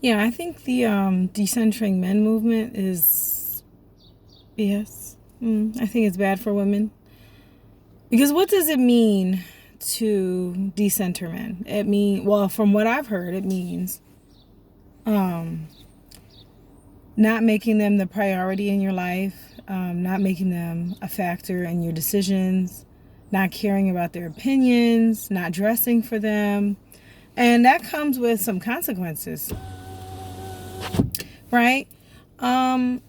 Yeah, I think the decentering men movement is BS. I think it's bad for women. Because what does it mean to decenter men? Well, from what I've heard, it means not making them the priority in your life, not making them a factor in your decisions, not caring about their opinions, not dressing for them. And that comes with some consequences, right? One,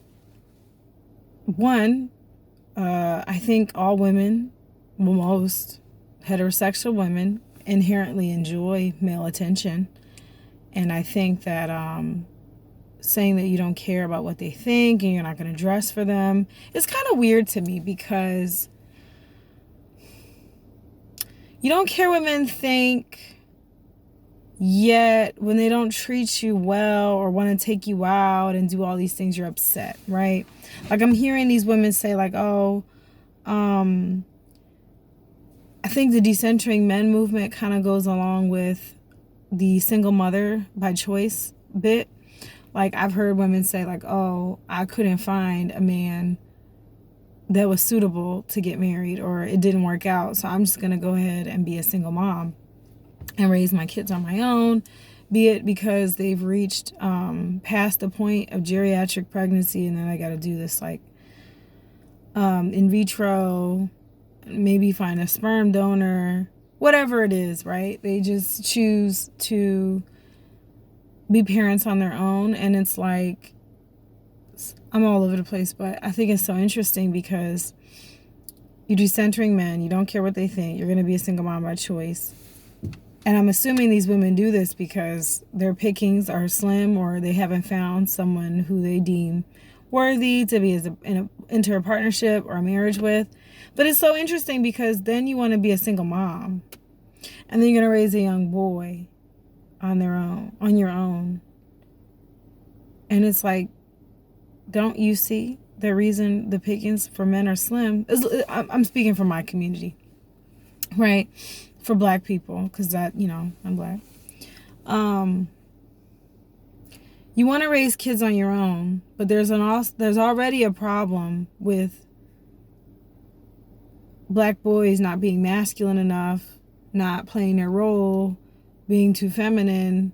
I think all women, well, most heterosexual women, inherently enjoy male attention. And I think that saying that you don't care about what they think and you're not going to dress for them is kind of weird to me, because you don't care what men think, yet when they don't treat you well or want to take you out and do all these things, you're upset, right? Like, I'm hearing these women say, like, oh, I think the decentering men movement kind of goes along with the single mother by choice bit. Like, I've heard women say, like, oh, I couldn't find a man that was suitable to get married, or it didn't work out, so I'm just going to go ahead and be a single mom and raise my kids on my own, be it because they've reached past the point of geriatric pregnancy, and then I got to do this, like, in vitro, maybe find a sperm donor, whatever it is, right? They just choose to be parents on their own. And it's like, I'm all over the place, but I think it's so interesting because you're decentering men, you don't care what they think, you're going to be a single mom by choice. And I'm assuming these women do this because their pickings are slim, or they haven't found someone who they deem worthy to be into a partnership or a marriage with. But it's so interesting because then you want to be a single mom, and then you're going to raise a young boy on your own. And it's like, don't you see the reason the pickings for men are slim? I'm speaking for my community, right? For Black people, because that, I'm Black. You want to raise kids on your own, but there's already a problem with Black boys not being masculine enough, not playing their role, being too feminine,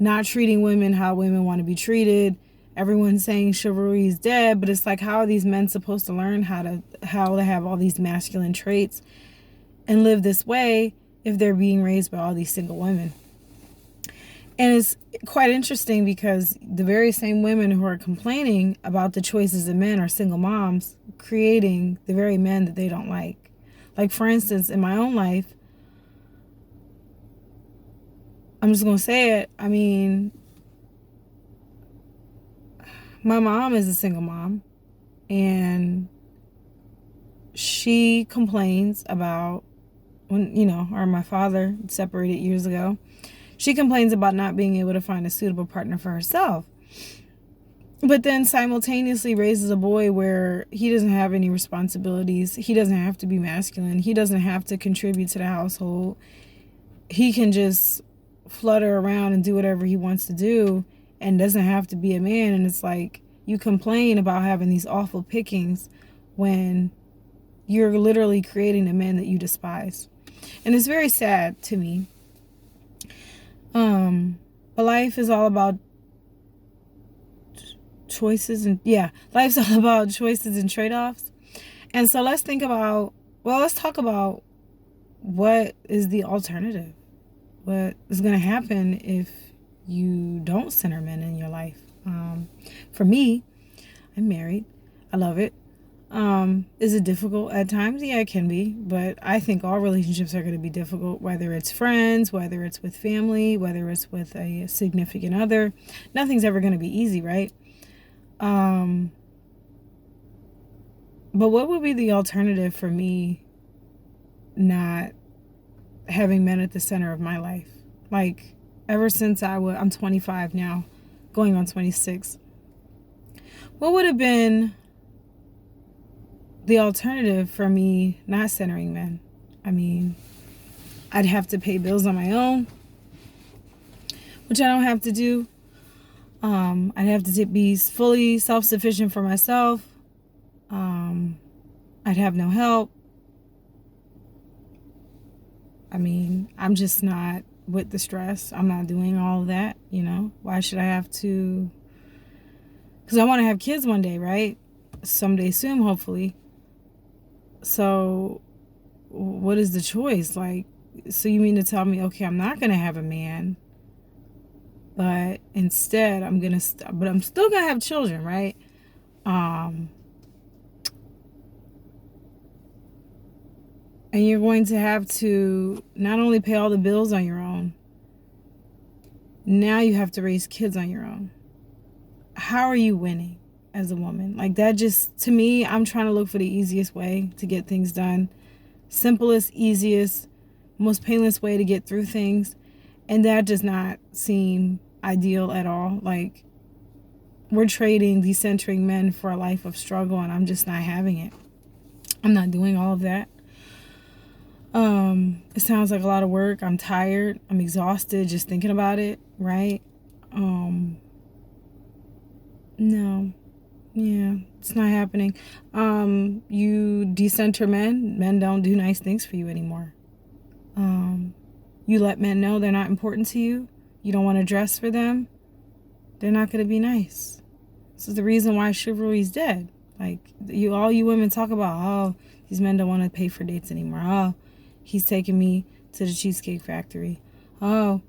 not treating women how women want to be treated. Everyone's saying chivalry is dead, but it's like, how are these men supposed to learn how to have all these masculine traits and live this way if they're being raised by all these single women? And it's quite interesting because the very same women who are complaining about the choices of men are single moms, creating the very men that they don't like. Like, for instance, in my own life, I'm just going to say it. I mean, my mom is a single mom, and she complains about when, or my father separated years ago. She complains about not being able to find a suitable partner for herself, but then simultaneously raises a boy where he doesn't have any responsibilities. He doesn't have to be masculine. He doesn't have to contribute to the household. He can just flutter around and do whatever he wants to do and doesn't have to be a man. And it's like, you complain about having these awful pickings when you're literally creating the men that you despise. And it's very sad to me. But life is all about choices, and life's all about choices and trade-offs. And so let's talk about what is the alternative. What is going to happen if you don't center men in your life? For me, I'm married. I love it. Is it difficult at times? Yeah, it can be. But I think all relationships are going to be difficult, whether it's friends, whether it's with family, whether it's with a significant other. Nothing's ever going to be easy, right? But what would be the alternative for me not having men at the center of my life? Like, ever since I'm 25 now, going on 26. What would have been the alternative for me not centering men? I mean, I'd have to pay bills on my own. which I don't have to do. I'd have to be fully self-sufficient for myself. I'd have no help. I mean, I'm just not with the stress. I'm not doing all of that, you know? Why should I have to? Because I want to have kids one day, right? Someday soon, hopefully. So, what is the choice? Like, so you mean to tell me, okay, I'm not going to have a man, but instead but I'm still going to have children, right? And you're going to have to not only pay all the bills on your own, now you have to raise kids on your own. How are you winning as a woman? Like, that just, to me, I'm trying to look for the easiest way to get things done. Simplest, easiest, most painless way to get through things. And that does not seem ideal at all. Like, we're trading decentering men for a life of struggle, and I'm just not having it. I'm not doing all of that. It sounds like a lot of work. I'm tired. I'm exhausted just thinking about it, right? No. Yeah, it's not happening. You decenter men. Men don't do nice things for you anymore. You let men know they're not important to you. You don't want to dress for them. They're not going to be nice. This is the reason why chivalry's dead. Like, all you women talk about, oh, these men don't want to pay for dates anymore. Oh, he's taking me to the Cheesecake Factory. Oh,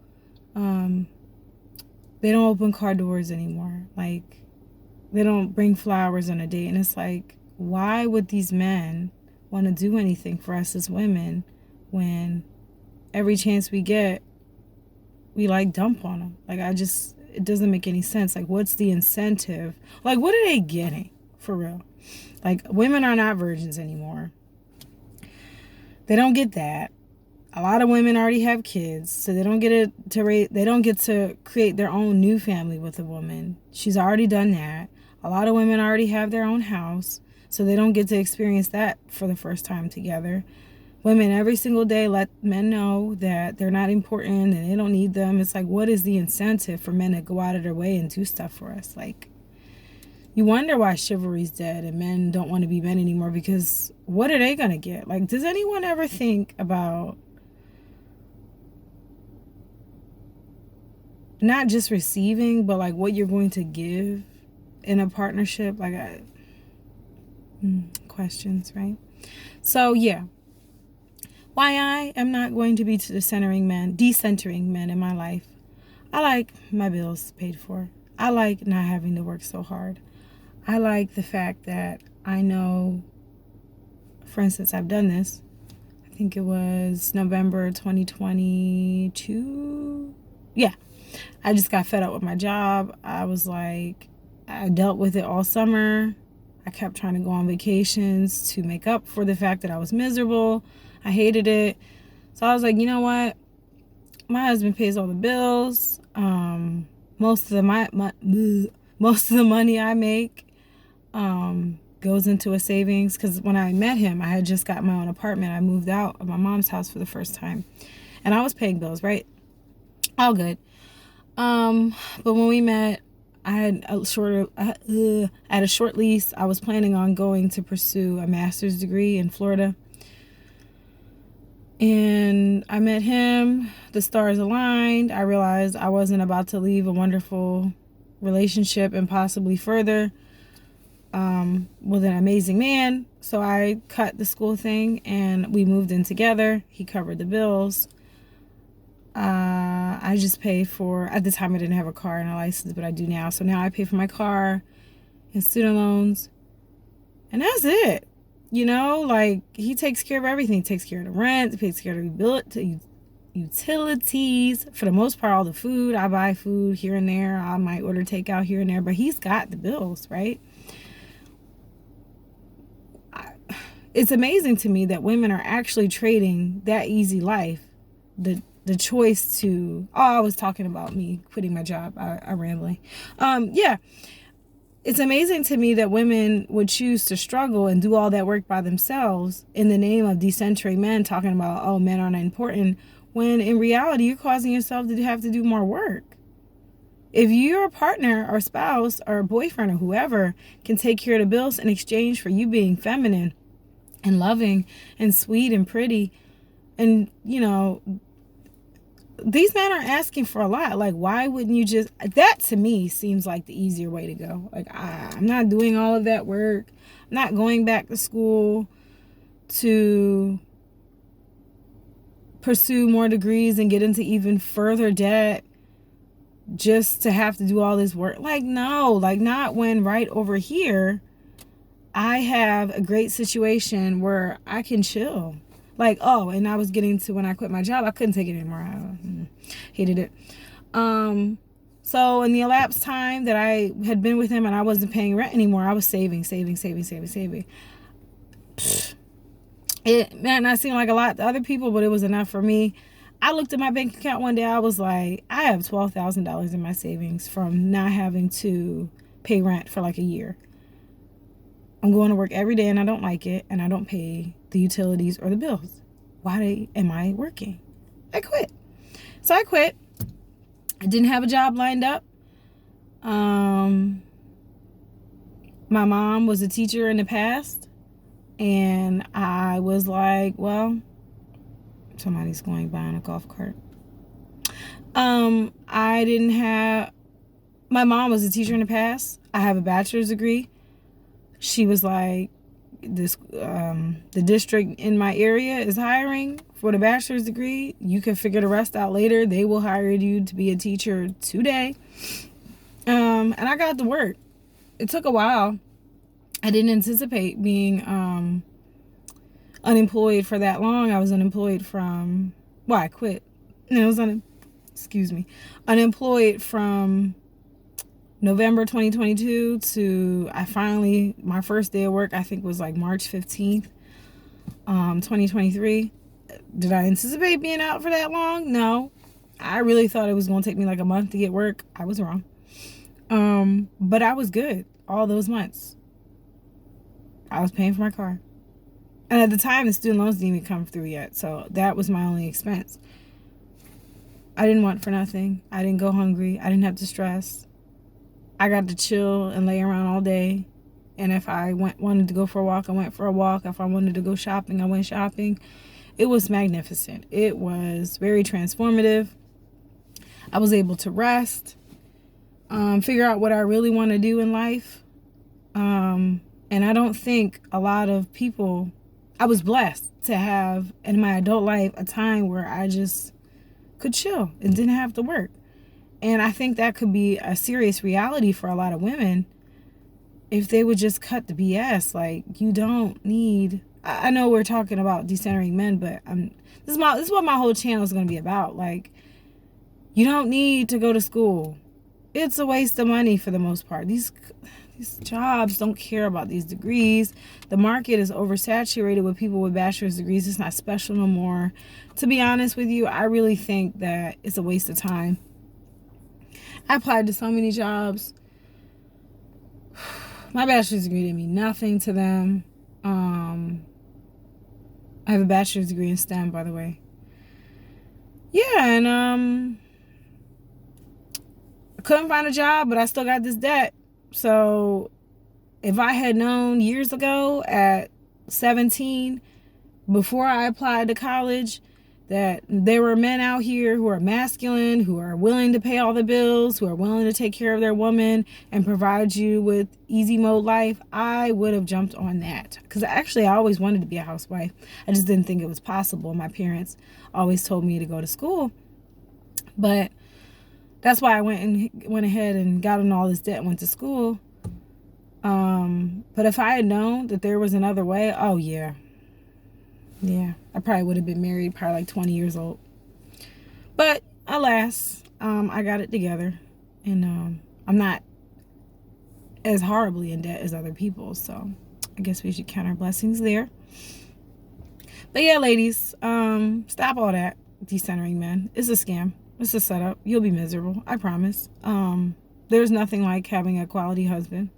they don't open car doors anymore. Like, they don't bring flowers on a date. And it's like, why would these men want to do anything for us as women when every chance we get, we like dump on them? Like, it doesn't make any sense. Like, what's the incentive? Like, what are they getting for real? Like, women are not virgins anymore. They don't get that. A lot of women already have kids, so they don't get they don't get to create their own new family with a woman. She's already done that. A lot of women already have their own house, so they don't get to experience that for the first time together. Women every single day let men know that they're not important and they don't need them. It's like, what is the incentive for men to go out of their way and do stuff for us? Like, you wonder why chivalry's dead and men don't want to be men anymore, because what are they going to get? Like, does anyone ever think about not just receiving, but like what you're going to give in a partnership? Like, questions, right? So, yeah. Why I am not going to be decentering men in my life. I like my bills paid for. I like not having to work so hard. I like the fact that I know, for instance, I've done this. I think it was November 2022. Yeah. I just got fed up with my job. I was like, I dealt with it all summer. I kept trying to go on vacations to make up for the fact that I was miserable. I hated it. So I was like, you know what? My husband pays all the bills. Most of the money I make goes into a savings, because when I met him, I had just got my own apartment. I moved out of my mom's house for the first time, and I was paying bills, right? All good. But when we met, I had a short lease. I was planning on going to pursue a master's degree in Florida. And I met him, the stars aligned. I realized I wasn't about to leave a wonderful relationship and possibly further with an amazing man. So I cut the school thing and we moved in together. He covered the bills. I just pay for, at the time I didn't have a car and a license, but I do now. So now I pay for my car and student loans. And that's it. You know, like, he takes care of everything. He takes care of the rent. He takes care of the utilities. For the most part, all the food. I buy food here and there. I might order takeout here and there. But he's got the bills, right? It's amazing to me that women are actually trading that easy life. The choice to... Oh, I was talking about me quitting my job. I'm rambling. Yeah. It's amazing to me that women would choose to struggle and do all that work by themselves in the name of decentering men, talking about, oh, men aren't important, when in reality you're causing yourself to have to do more work. If your partner or spouse or boyfriend or whoever can take care of the bills in exchange for you being feminine and loving and sweet and pretty, and these men are asking for a lot. Like, why wouldn't you just, that to me seems like the easier way to go. Like, I'm not doing all of that work. I'm not going back to school to pursue more degrees and get into even further debt just to have to do all this work. Like, no, like, not when right over here I have a great situation where I can chill. Like, oh, and I was getting to when I quit my job, I couldn't take it anymore. I hated it. So in the elapsed time that I had been with him and I wasn't paying rent anymore, I was saving. It might not seem like a lot to other people, but it was enough for me. I looked at my bank account one day. I was like, I have $12,000 in my savings from not having to pay rent for like a year. I'm going to work every day and I don't like it, and I don't pay the utilities or the bills. Why am I working? I quit. So I quit. I didn't have a job lined up. My mom was a teacher in the past, and I was like, well, somebody's going by on a golf cart. I didn't have, my mom was a teacher in the past. I have a bachelor's degree. She was like, the district in my area is hiring for the bachelor's degree. You can figure the rest out later. They will hire you to be a teacher today. And I got to work. It took a while. I didn't anticipate being unemployed for that long. I was unemployed from, well, I quit. No, I was unemployed from November 2022 to my first day of work, I think, was like March 15th, 2023. Did I anticipate being out for that long? No. I really thought it was going to take me like a month to get work. I was wrong. But I was good all those months. I was paying for my car. And at the time, the student loans didn't even come through yet. So that was my only expense. I didn't want for nothing. I didn't go hungry. I didn't have to stress. I got to chill and lay around all day. And if I wanted to go for a walk, I went for a walk. If I wanted to go shopping, I went shopping. It was magnificent. It was very transformative. I was able to rest, figure out what I really want to do in life. And I don't think a lot of people, I was blessed to have in my adult life a time where I just could chill and didn't have to work. And I think that could be a serious reality for a lot of women if they would just cut the BS. Like, you don't need, I know we're talking about decentering men, but this is what my whole channel is going to be about. Like, you don't need to go to school. It's a waste of money for the most part. These jobs don't care about these degrees. The market is oversaturated with people with bachelor's degrees. It's not special no more. To be honest with you, I really think that it's a waste of time. I applied to so many jobs. My bachelor's degree didn't mean nothing to them. I have a bachelor's degree in STEM, by the way. Yeah, and I couldn't find a job, but I still got this debt. So if I had known years ago at 17, before I applied to college, that there were men out here who are masculine, who are willing to pay all the bills, who are willing to take care of their woman and provide you with easy mode life, I would have jumped on that. Because actually, I always wanted to be a housewife. I just didn't think it was possible. My parents always told me to go to school. But that's why I went ahead and got in all this debt and went to school. But if I had known that there was another way, oh yeah, I probably would have been married, probably like 20 years old. But alas, I got it together, and I'm not as horribly in debt as other people. So I guess we should count our blessings there. But yeah, ladies, stop all that decentering men. It's a scam. It's a setup. You'll be miserable. I promise. There's nothing like having a quality husband.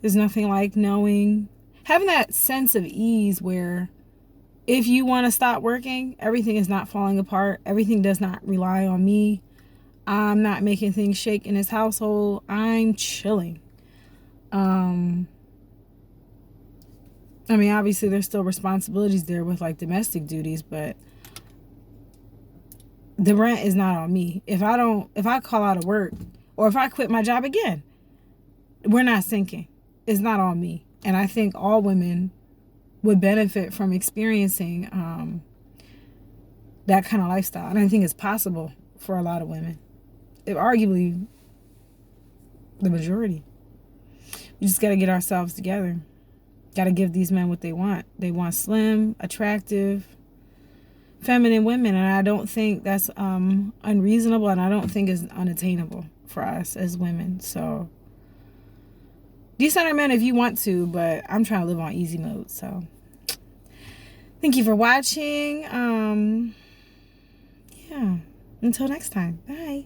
There's nothing like having that sense of ease where if you want to stop working, everything is not falling apart. Everything does not rely on me. I'm not making things shake in his household. I'm chilling. I mean, obviously there's still responsibilities there with like domestic duties, but the rent is not on me. If I call out of work or if I quit my job again, we're not sinking. It's not on me. And I think all women would benefit from experiencing that kind of lifestyle. And I think it's possible for a lot of women. Arguably the majority. We just got to get ourselves together. Got to give these men what they want. They want slim, attractive, feminine women, and I don't think that's unreasonable, and I don't think it's unattainable for us as women. So decent men if you want to, but I'm trying to live on easy mode. So thank you for watching. Yeah, until next time. Bye.